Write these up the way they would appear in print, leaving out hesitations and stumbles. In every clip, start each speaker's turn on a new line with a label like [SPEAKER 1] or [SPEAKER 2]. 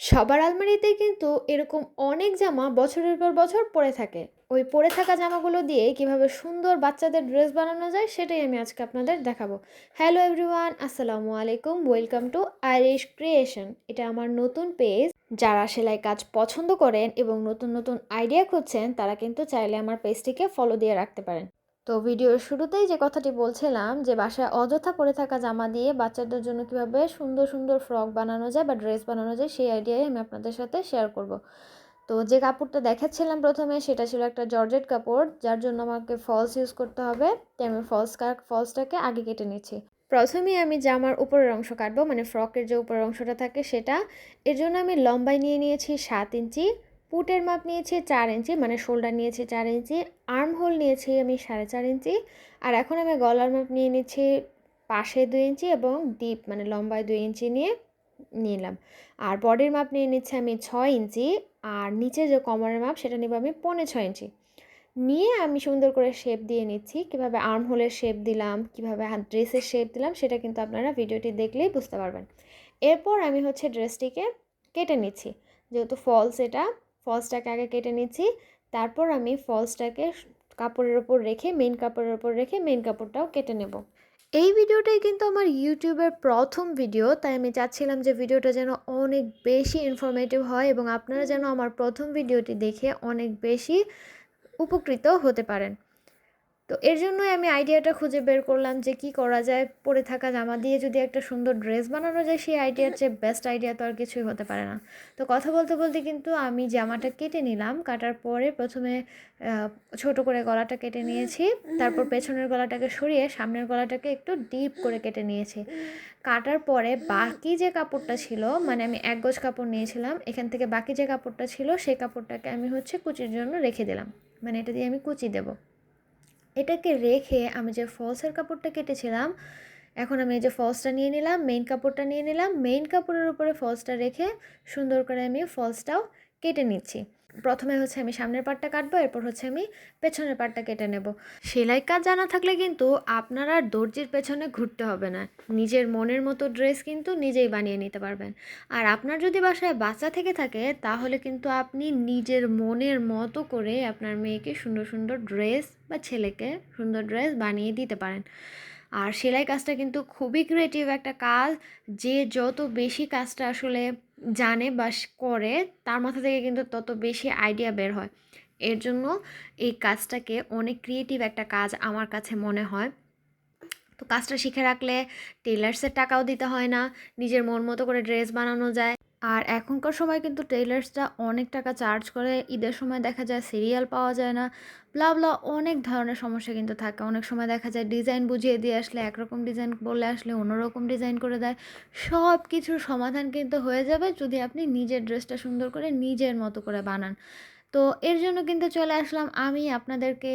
[SPEAKER 1] সবার আলমারিতেই কিন্তু এরকম অনেক জামা বছরের পর বছর পরে থাকে। ওই পরে থাকা জামাগুলো দিয়ে কিভাবে সুন্দর বাচ্চাদের ড্রেস বানানো যায় সেটাই আমি আজকে আপনাদের দেখাবো। হ্যালো এভরিওয়ান, আসসালামু আলাইকুম, ওয়েলকাম টু আইরিশ ক্রিয়েশন। এটা আমার নতুন পেজ। যারা সেলাই কাজ পছন্দ করেন এবং নতুন নতুন আইডিয়া খুঁজছেন তারা কিন্তু চাইলে আমার পেজটিকে ফলো দিয়ে রাখতে পারেন। তো ভিডিওর শুরুতেই যে কথাটি বলছিলাম যে বাসায় অযথা পরে থাকা জামা দিয়ে বাচ্চাদের জন্য কিভাবে সুন্দর সুন্দর ফ্রক বানানো যায় বা ড্রেস বানানো যায় সেই আইডিয়াই আমি আপনাদের সাথে শেয়ার করব। তো যে কাপড়টা দেখাচ্ছিলাম প্রথমে সেটা ছিল একটা জর্জেট কাপড়, যার জন্য আমাকে ফলস ইউজ করতে হবে। তাই আমি ফলসটাকে আগে কেটে নিচ্ছি। প্রথমেই আমি জামার উপরের অংশ কাটবো, মানে ফ্রকের যে উপরের অংশটা থাকে সেটা। এর জন্য আমি লম্বায় নিয়ে নিয়েছি 7 ইঞ্চি, পুটের মাপ নিয়েছি 4 ইঞ্চি, মানে শোল্ডার নিয়েছি 4 ইঞ্চি, আর্ম হোল নিয়েছি আমি 4.5 ইঞ্চি। আর এখন আমি গলার মাপ নিয়ে নিচ্ছি পাশে 2 ইঞ্চি এবং ডিপ মানে লম্বায় 2 ইঞ্চি নিয়ে নিলাম। আর বডির মাপ নিয়ে নিচ্ছি আমি 6 ইঞ্চি। আর নিচে যে কোমরের মাপ সেটা নিব আমি 6.25 ইঞ্চি নিয়ে আমি সুন্দর করে শেপ দিয়ে নিচ্ছি। কিভাবে আর্ম হোলের শেপ দিলাম, কিভাবে হাত ড্রেসের শেপ দিলাম সেটা কিন্তু আপনারা ভিডিওটি দেখলেই বুঝতে পারবেন। এরপর আমি ড্রেসটিকে কেটে নিচ্ছি। যেহেতু ফলস, এটা ফলসটাকে আগে কেটে নিচ্ছি। তারপর আমি ফলসটাকে কাপড়ের ওপর রেখে মেইন কাপড়টাও কেটে নেব। এই ভিডিওটাই কিন্তু আমার ইউটিউবের প্রথম ভিডিও, তাই আমি চাচ্ছিলাম যে ভিডিওটা যেন অনেক বেশি ইনফরমেটিভ হয় এবং আপনারা যেন আমার প্রথম ভিডিওটি দেখে অনেক বেশি উপকৃত হতে পারেন। তো এর জন্যই আমি আইডিয়াটা খুঁজে বের করলাম যে কি করা যায়। পরে থাকা জামা দিয়ে যদি একটা সুন্দর ড্রেস বানানো যায়, সেই আইডিয়ার চেয়ে বেস্ট আইডিয়া তো আর কিছুই হতে পারে না। তো কথা বলতে বলতে কিন্তু আমি জামাটা কেটে নিলাম। কাটার পরে প্রথমে ছোট করে গলাটা কেটে নিয়েছি। তারপর পেছনের গলাটাকে সরিয়ে সামনের গলাটাকে একটু ডিপ করে কেটে নিয়েছি। কাটার পরে বাকি যে কাপড়টা ছিল, মানে আমি 1 গজ কাপড় নিয়েছিলাম, এখান থেকে বাকি যে কাপড়টা ছিল সেই কাপড়টাকে আমি কুচির জন্য রেখে দিলাম। মানে এটা দিয়ে আমি কুচি দেবো। এটাকে রেখে আমি যে ফলসের কাপড়টা কেটেছিলাম, এখন আমি এই যে ফলসটা নিয়ে নিলাম, মেইন কাপড়টা নিয়ে নিলাম। মেইন কাপড়ের উপরে ফলসটা রেখে সুন্দর করে আমি ফলসটাও কেটে নিচ্ছি। প্রথমে আমি সামনের পাটটা কাটবো, এরপর আমি পেছনের পাটটা কেটে নেব। সেলাই কাজ জানা থাকলে কিন্তু আপনারা দর্জির পেছনে ঘুরতে হবে না। নিজের মনের মতো ড্রেস কিন্তু নিজেই বানিয়ে নিতে পারবেন। আর আপনার যদি বাসায় বাচ্চা থেকে থাকে তাহলে কিন্তু আপনি নিজের মনের মতো করে আপনার মেয়েকে সুন্দর সুন্দর ড্রেস বা ছেলেকে সুন্দর ড্রেস বানিয়ে দিতে পারেন। আর সেলাই কাজটা কিন্তু খুবই ক্রিয়েটিভ একটা কাজ। যে যত বেশি কাজটা আসলে জানে বা করে, তার মাথা থেকে কিন্তু তত বেশি আইডিয়া বের হয়। এর জন্য এই কাজটাকে অনেক ক্রিয়েটিভ একটা কাজ আমার কাছে মনে হয়। তো কাজটা শিখে রাখলে টেলার্সের টাকাও দিতে হয় না, নিজের মন মতো করে ড্রেস বানানো যায়। আর এখনকার সময় কিন্তু টেলার্সরা অনেক টাকা চার্জ করে। ঈদের সময় দেখা যায় সিরিয়াল পাওয়া যায় না, ব্লা অনেক ধরনের সমস্যা কিন্তু থাকে। অনেক সময় দেখা যায় ডিজাইন বুঝিয়ে দিয়ে আসলে একরকম ডিজাইন বললে আসলে অন্যরকম ডিজাইন করে দেয়। সব কিছুর সমাধান কিন্তু হয়ে যাবে যদি আপনি নিজের ড্রেসটা সুন্দর করে নিজের মতো করে বানান। তো এর জন্য কিন্তু চলে আসলাম আমি আপনাদেরকে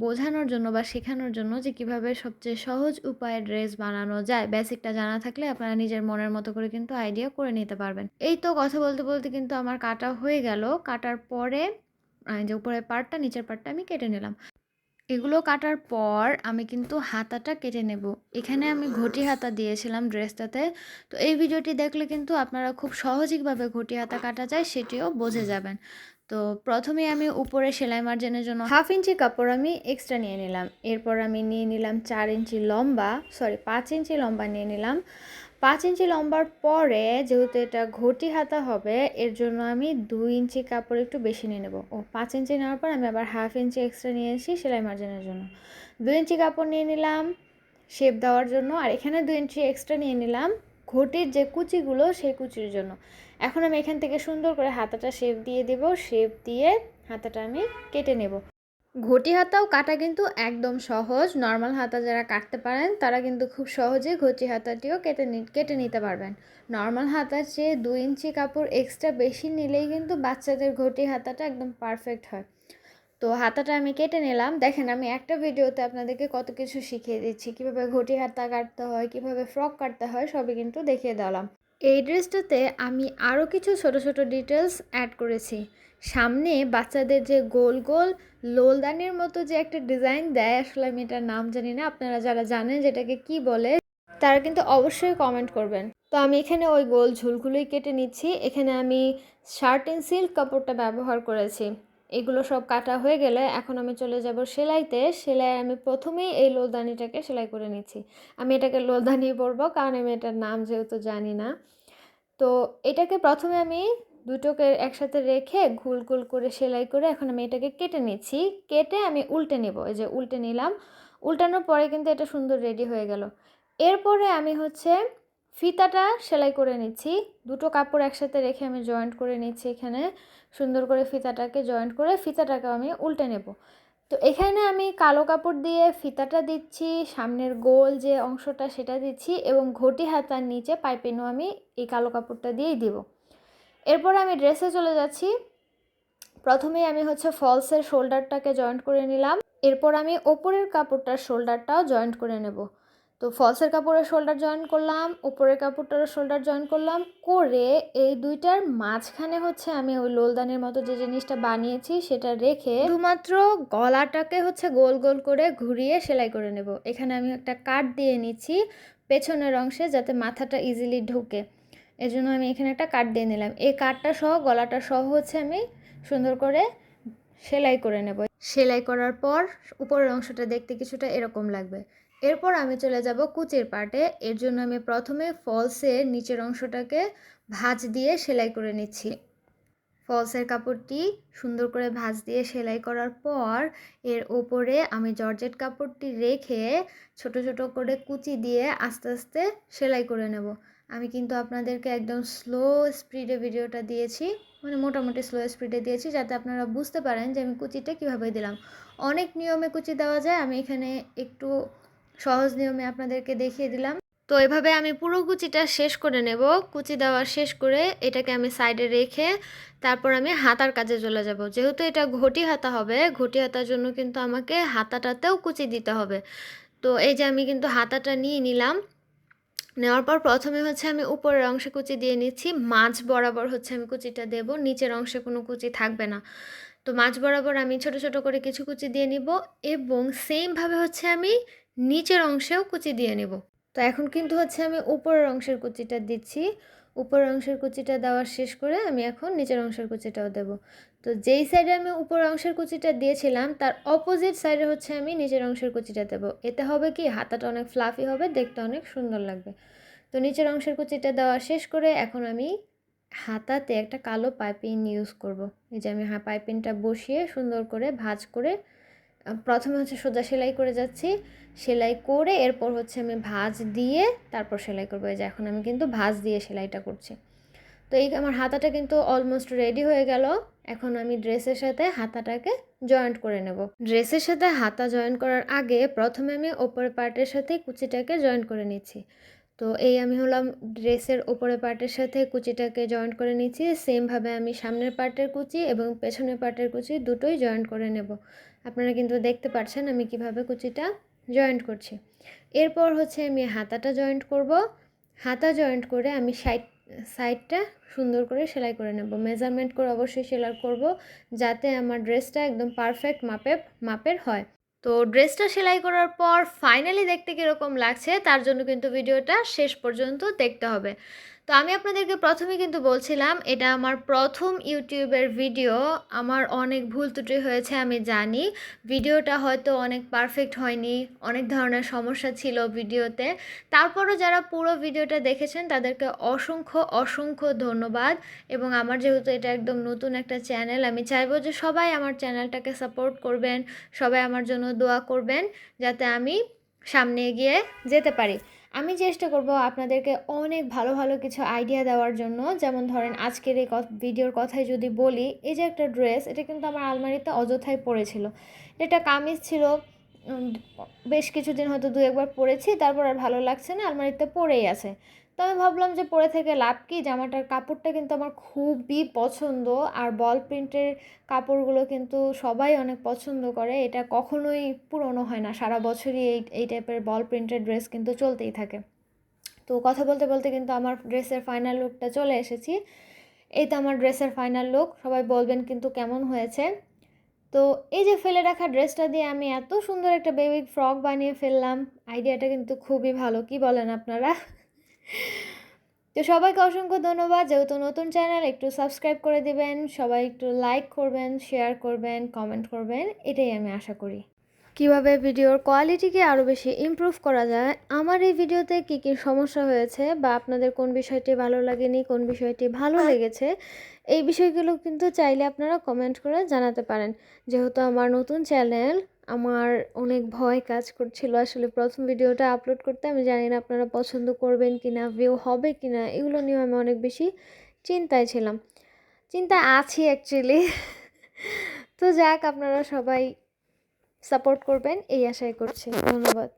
[SPEAKER 1] বোঝানোর জন্য বা শেখানোর জন্য যে কিভাবে সবচেয়ে সহজ উপায়ে ড্রেস বানানো যায়। বেসিকটা জানা থাকলে আপনারা নিজের মনের মতো করে কিন্তু আইডিয়া করে নিতে পারবেন। এই তো কথা বলতে বলতে কিন্তু আমার কাটা হয়ে গেল। কাটার পরে যে উপরের পার্টটা নিচের পার্টটা আমি কেটে নিলাম। এগুলো কাটার পর আমি কিন্তু হাতাটা কেটে নেব। এখানে আমি ঘটি হাতা দিয়েছিলাম ড্রেসটাতে। তো এই ভিডিওটি দেখলে কিন্তু আপনারা খুব সহজভাবে ঘটি হাতা কাটা যায় সেটিও বুঝে যাবেন। তো প্রথমে আমি উপরে সেলাই মার্জিনের জন্য 1/2 ইঞ্চি কাপড় আমি এক্সট্রা নিয়ে নিলাম। এরপর আমি নিয়ে নিলাম 4 ইঞ্চি লম্বা, 5 ইঞ্চি লম্বা নিয়ে নিলাম। 5 ইঞ্চি লম্বার পরে যেহেতু এটা ঘটি হাতা হবে, এর জন্য আমি 2 ইঞ্চি কাপড় একটু বেশি নিয়ে নেব। 5 ইঞ্চি নেওয়ার পর আমি আবার 1/2 ইঞ্চি এক্সট্রা নিয়েছি সেলাই মার্জিনের জন্য। 2 ইঞ্চি কাপড় নিয়ে নিলাম শেপ দেওয়ার জন্য। আর এখানে 2 ইঞ্চি এক্সট্রা নিয়ে নিলাম ঘটির যে কুচিগুলো সেই কুচির জন্য। এখন আমি এখান থেকে সুন্দর করে হাতাটা শেপ দিয়ে দেব। শেপ দিয়ে হাতাটা আমি কেটে নেব। ঘটি হাতাও কাটা কিন্তু একদম সহজ। নর্মাল হাতা যারা কাটতে পারেন তারা কিন্তু খুব সহজে ঘটি হাতাটিও কেটে নিতে পারবেন। নর্মাল হাতার চেয়ে 2 ইঞ্চি কাপড় এক্সট্রা বেশি নিলেই কিন্তু বাচ্চাদের ঘটি হাতাটা একদম পারফেক্ট হয়। তো হাতাটা আমি কেটে নিলাম। দেখেন আমি একটা ভিডিওতে আপনাদেরকে কত কিছু শিখিয়ে দিচ্ছি, কীভাবে ঘটি হাতা কাটতে হয়, কীভাবে ফ্রক কাটতে হয়, সবই কিন্তু দেখিয়ে দিলাম। এই ড্রেসটাতে আমি আরও কিছু ছোট ছোট ডিটেলস অ্যাড করেছি। সামনে বাচ্চাদের যে গোল গোল লোলদানির মতো যে একটা ডিজাইন দেয়, আসলে আমি এটার নাম জানি না, আপনারা যারা জানেন যেটাকে কি বলে তারা কিন্তু অবশ্যই কমেন্ট করবেন। তো আমি এখানে ওই গোল ঝুলগুলোই কেটে নিচ্ছি। এখানে আমি সার্টেন সিল্ক কাপড়টা ব্যবহার করেছি। এগুলো সব কাটা হয়ে গেলে এখন আমি চলে যাব সেলাইতে। সেলাই আমি প্রথমেই এই লোলদানিটাকে সেলাই করে নিচ্ছি। আমি এটাকে লোলদানি বলবো কারণ আমি এটার নাম যেহেতু জানি না। তো এটাকে প্রথমে আমি দুটোকে একসাথে রেখে গোল গোল করে সেলাই করে এখন আমি এটাকে কেটে নিচ্ছি। কেটে আমি উল্টে নেব। এই যে উল্টে নিলাম। উল্টানোর পরে কিন্তু এটা সুন্দর রেডি হয়ে গেল। এরপরে আমি হচ্ছে ফিতাটা সেলাই করে নিচ্ছি। দুটো কাপড় একসাথে রেখে আমি জয়েন্ট করে নিচ্ছি এখানে। সুন্দর করে ফিতাটাকে জয়েন্ট করে ফিতাটাকে আমি উল্টে নেব। তো এখানে আমি কালো কাপড় দিয়ে ফিতাটা দিচ্ছি, সামনের গোল যে অংশটা সেটা দিচ্ছি এবং ঘটি হাতার নিচে পাইপিংও আমি এই কালো কাপড়টা দিয়েই দিব। এরপর আমি ড্রেসে চলে যাচ্ছি। প্রথমেই আমি হচ্ছে ফলসের শোল্ডারটাকে জয়েন্ট করে নিলাম। এরপর আমি ওপরের কাপড়টার শোল্ডারটাও জয়েন্ট করে নেব। তো ফলসের কাপড়ের শোল্ডার জয়েন করলাম, উপরের কাপড়টার শোল্ডার জয়েন করলাম, করে এই দুইটার মাঝখানে হচ্ছে আমি ওই লোলদানের মতো যে জিনিসটা বানিয়েছি সেটা রেখে শুধুমাত্র গলাটাকে হচ্ছে গোল গোল করে ঘুরিয়ে সেলাই করে নেব। এখানে আমি একটা কাট দিয়ে নিচ্ছি পেছনের অংশে যাতে মাথাটা ইজিলি ঢুকে। এজন্য আমি এখানে একটা কাট দিয়ে নিলাম। এই কাটটা সহ গলাটা সহ হচ্ছে আমি সুন্দর করে সেলাই করে নেব। সেলাই করার পর উপরের অংশটা দেখতে কিছুটা এরকম লাগবে। এরপর আমি চলে যাব কুচির পার্টে। এর জন্য আমি প্রথমে ফলসের নিচের অংশটাকে ভাঁজ দিয়ে সেলাই করে নিচ্ছি। ফলসের কাপড়টি সুন্দর করে ভাঁজ দিয়ে সেলাই করার পর এর ওপরে আমি জর্জেট কাপড়টি রেখে ছোট ছোট করে কুচি দিয়ে আস্তে আস্তে সেলাই করে নেব। আমি কিন্তু আপনাদেরকে একদম স্লো স্পিডে ভিডিওটা দিয়েছি, মানে মোটামুটি স্লো স্পিডে দিয়েছি যাতে আপনারা বুঝতে পারেন যে আমি কুচিটা কীভাবে দিলাম। অনেক নিয়মে কুচি দেওয়া যায়, আমি এখানে একটু সহজ নিয়মে আপনাদেরকে দেখিয়ে দিলাম। তো এভাবে আমি পুরো কুচিটা শেষ করে নেব। কুচি দেওয়া শেষ করে এটাকে আমি সাইডে রেখে তারপর আমি হাতার কাজে চলে যাব। যেহেতু এটা ঘটি হাতা হবে, ঘটি হাতার জন্য কিন্তু আমাকে হাতাটাতেও কুচি দিতে হবে। তো এই যে আমি কিন্তু হাতাটা নিয়ে নিলাম। নেওয়ার পর প্রথমে হচ্ছে আমি উপরের অংশে কুচি দিয়ে নিচ্ছি, মাঝ বরাবর হচ্ছে আমি কুচিটা দেব, নিচের অংশে কোনো কুচি থাকবে না। তো মাঝ বরাবর আমি ছোট ছোট করে কিছু কুচি দিয়ে নিব এবং সেমভাবে হচ্ছে আমি নিচের অংশেও কুচি দিয়ে নেব। তো এখন কিন্তু হচ্ছে আমি উপরের অংশের কুচিটা দিচ্ছি। উপরের অংশের কুচিটা দেওয়া শেষ করে আমি এখন নিচের অংশের কুচিটাও দেব। তো যেই সাইডে আমি উপরের অংশের কুচিটা দিয়েছিলাম তার অপোজিট সাইডে হচ্ছে আমি নিচের অংশের কুচিটা দেব। এতে হবে কি হাতাটা অনেক ফ্লাফি হবে, দেখতে অনেক সুন্দর লাগবে। তো নিচের অংশের কুচিটা দেওয়া শেষ করে এখন আমি হাতাতে একটা কালো পাইপিং ইউজ করব। এই যে আমি পাইপিংটা বসিয়ে সুন্দর করে ভাঁজ করে প্রথমে হচ্ছে সোজা সেলাই করে যাচ্ছি। সেলাই করে এরপর হচ্ছে আমি ভাঁজ দিয়ে তারপর সেলাই করবো। এই যে এখন আমি কিন্তু ভাঁজ দিয়ে সেলাইটা করছি। তো এই আমার হাতাটা কিন্তু অলমোস্ট রেডি হয়ে গেল। এখন আমি ড্রেসের সাথে হাতাটাকে জয়েন্ট করে নেব। ড্রেসের সাথে হাতা জয়েন্ট করার আগে প্রথমে আমি ওপরের পার্টের সাথে কুচিটাকে জয়েন্ট করে নিচ্ছি। তো এই আমি হলাম ড্রেসের ওপরের পার্টের সাথে কুচিটাকে জয়েন্ট করে নিচ্ছি। সেমভাবে আমি সামনের পার্টের কুচি এবং পেছনের পার্টের কুচি দুটোই জয়েন্ট করে নেব। আপনারা কিন্তু দেখতে পাচ্ছেন আমি কিভাবে কুচিটা জয়েন্ট করছি। এরপর হচ্ছে আমি হাতাটা জয়েন্ট করব। হাতা জয়েন্ট করে আমি সাইডটা সুন্দর করে সেলাই করে নেব। মেজারমেন্ট করে অবশ্যই সেলাই করব যাতে আমার ড্রেসটা একদম পারফেক্ট মাপের হয়। তো ড্রেসটা সেলাই করার পর ফাইনালি দেখতে কীরকম লাগছে তার জন্য কিন্তু ভিডিওটা শেষ পর্যন্ত দেখতে হবে। তো আমি আপনাদেরকে প্রথমে কিন্তু বলছিলাম এটা আমার প্রথম ইউটিউবের ভিডিও। আমার অনেক ভুল ত্রুটি হয়েছে আমি জানি। ভিডিওটা হয়তো অনেক পারফেক্ট হয়নি, অনেক ধরনের সমস্যা ছিল ভিডিওতে। তারপরও যারা পুরো ভিডিওটা দেখেছেন তাদেরকে অসংখ্য অসংখ্য ধন্যবাদ। এবং আমার যেহেতু এটা একদম নতুন একটা চ্যানেল, আমি চাইবো যে সবাই আমার চ্যানেলটাকে সাপোর্ট করবেন, সবাই আমার জন্য দোয়া করবেন যাতে আমি সামনে এগিয়ে যেতে পারি। আমি চেষ্টা করব আপনাদেরকে অনেক ভালো ভালো কিছু আইডিয়া দেওয়ার জন্য। যেমন ধরেন আজকের এই ভিডিওর কথাই যদি বলি, এই যে একটা ড্রেস, এটা কিন্তু আমার আলমারিতে অযথাই পড়েছিল। এটা কামিজ ছিল, বেশ কিছুদিন হয়তো দু একবার পরেছি, তারপর আর ভালো লাগছে না, আলমারিতে পড়েই আছে। তো আমি ভাবলাম যে পরে থেকে লাভ কি, জামাটার কাপড়টা কিন্তু আমার খুবই পছন্দ। আর বল প্রিন্টের কাপড়গুলো কিন্তু সবাই অনেক পছন্দ করে, এটা কখনোই পুরনো হয় না, সারা বছরই এই টাইপের বল প্রিন্টের ড্রেস কিন্তু চলতেই থাকে। তো কথা বলতে বলতে কিন্তু আমার ড্রেসের ফাইনাল লুকটা চলে এসেছি। এই তো আমার ড্রেসের ফাইনাল লুক, সবাই বলবেন কিন্তু কেমন হয়েছে। তো এই যে ফেলে রাখা ড্রেসটা দিয়ে আমি এত সুন্দর একটা বেবি ফ্রক বানিয়ে ফেললাম। আইডিয়াটা কিন্তু খুবই ভালো, কি বলেন আপনারা? তো সবাইকে অসংখ্য ধন্যবাদ। যেহেতু নতুন চ্যানেল, একটু সাবস্ক্রাইব করে দিবেন, সবাই একটু লাইক করবেন, শেয়ার করবেন, কমেন্ট করবেন, এটাই আমি আশা করি। কিভাবে ভিডিওর কোয়ালিটিকে আরও বেশি ইমপ্রুভ করা যায়, আমার এই ভিডিওতে কী কী সমস্যা হয়েছে বা আপনাদের কোন বিষয়টি ভালো লাগেনি, কোন বিষয়টি ভালো লেগেছে, এই বিষয়গুলো কিন্তু চাইলে আপনারা কমেন্ট করে জানাতে পারেন। যেহেতু আমার নতুন চ্যানেল, আমার অনেক ভয় কাজ করছিল আসলে প্রথম ভিডিওটা আপলোড করতে। আমি জানি না আপনারা পছন্দ করবেন কি না, ভিউ হবে কি না, এগুলো নিয়েও আমি অনেক বেশি চিন্তায় ছিলাম, চিন্তায় আছি অ্যাকচুয়ালি। তো যাক, আপনারা সবাই সাপোর্ট করবেন এই আশাই করছি। ধন্যবাদ।